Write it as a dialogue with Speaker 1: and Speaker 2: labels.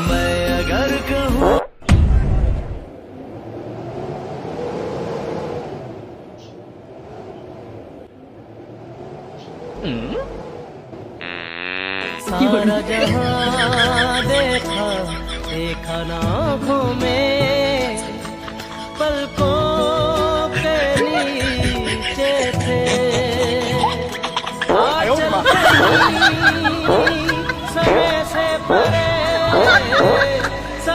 Speaker 1: मैं अगर कहूँ सारा जहां देखा देखा ना आँखों में, पलकों के नीचे थे आंचल कहीं समय से परे